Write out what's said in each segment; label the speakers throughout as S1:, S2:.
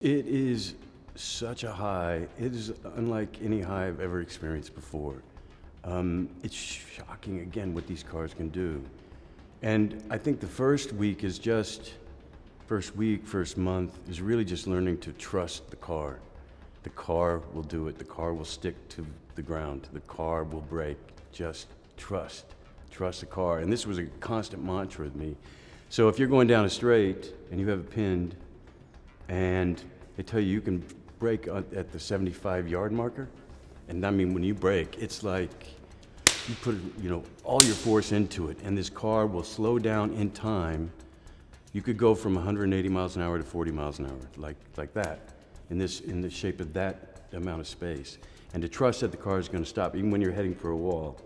S1: It is such a high. It is unlike any high I've ever experienced before. It's shocking, again, what these cars can do. And I think the first week, first month, is really just learning to trust the car. The car will do it. The car will stick to the ground. The car will brake. Just trust the car. And this was a constant mantra with me. So if you're going down a straight and you have it pinned, and they tell you can brake at the 75-yard marker, and I mean, when you brake, it's like you put, all your force into it, and this car will slow down in time. You could go from 180 miles an hour to 40 miles an hour, like that, in the shape of that amount of space. And to trust that the car is going to stop, even when you're heading for a wall,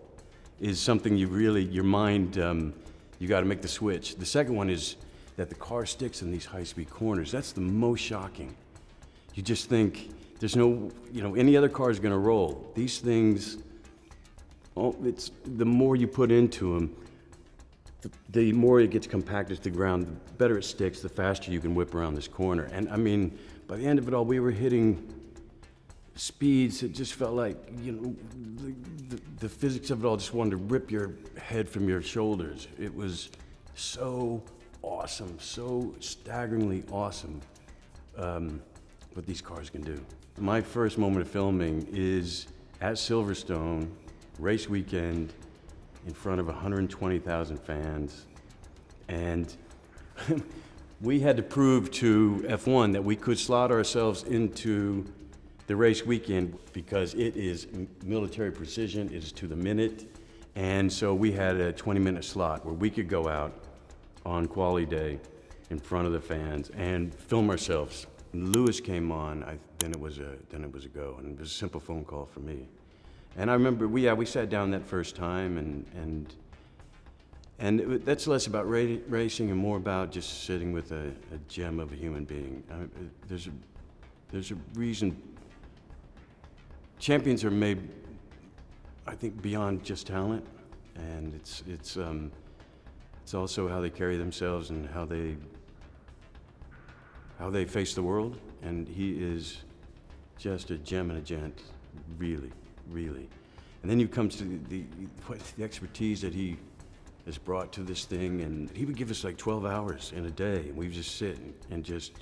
S1: is something your mind, you got to make the switch. The second one is that the car sticks in these high-speed corners. That's the most shocking. You just think there's no, any other car is going to roll. These things, it's the more you put into them, the more it gets compacted to the ground, the better it sticks, the faster you can whip around this corner. And I mean, by the end of it all, we were hitting speeds that just felt like, the physics of it all just wanted to rip your head from your shoulders. It was so awesome, so staggeringly awesome, what these cars can do. My first moment of filming is at Silverstone, race weekend, in front of 120,000 fans. And we had to prove to F1 that we could slot ourselves into the race weekend because it is military precision, it is to the minute. And so we had a 20-minute slot where we could go out on quali day in front of the fans and film ourselves. Lewis came on, then it was a go, and it was a simple phone call for me. And I remember we sat down that first time, and that's less about racing and more about just sitting with a gem of a human being. There's a reason champions are made, I think, beyond just talent, and it's also how they carry themselves and how they face the world. And he is just a gem and a gent, really, really. And then you come to the expertise that he has brought to this thing, and he would give us like 12 hours in a day, and we would just sit and just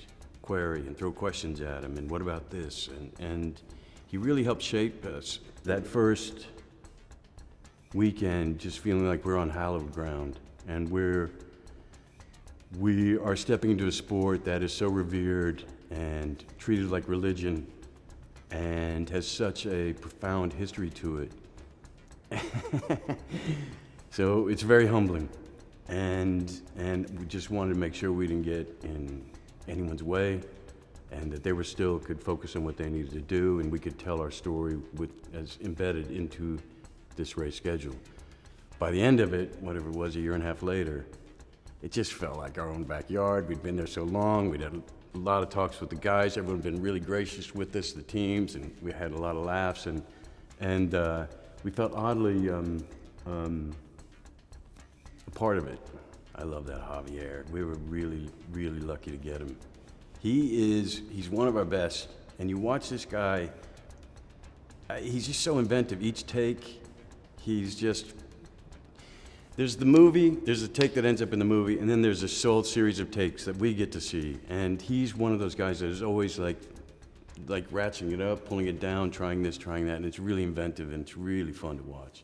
S1: query and throw questions at him, and what about this? And he really helped shape us. That first weekend, just feeling like we're on hallowed ground, and we are stepping into a sport that is so revered and treated like religion and has such a profound history to it. So it's very humbling, and we just wanted to make sure we didn't get in anyone's way, and that they still could focus on what they needed to do, and we could tell our story as embedded into this race schedule. By the end of it, whatever it was, a year and a half later, it just felt like our own backyard. We'd been there so long. We'd had a lot of talks with the guys. Everyone had been really gracious with us, the teams, and we had a lot of laughs, and we felt oddly a part of it. I love that 𝘭𝘠𝘢𝘢. We were really, really lucky to get him. He's one of our best, and you watch this guy, he's just so inventive. Each take, there's the movie, there's a take that ends up in the movie, and then there's a whole series of takes that we get to see. And he's one of those guys that is always like ratcheting it up, pulling it down, trying this, trying that, and it's really inventive, and it's really fun to watch.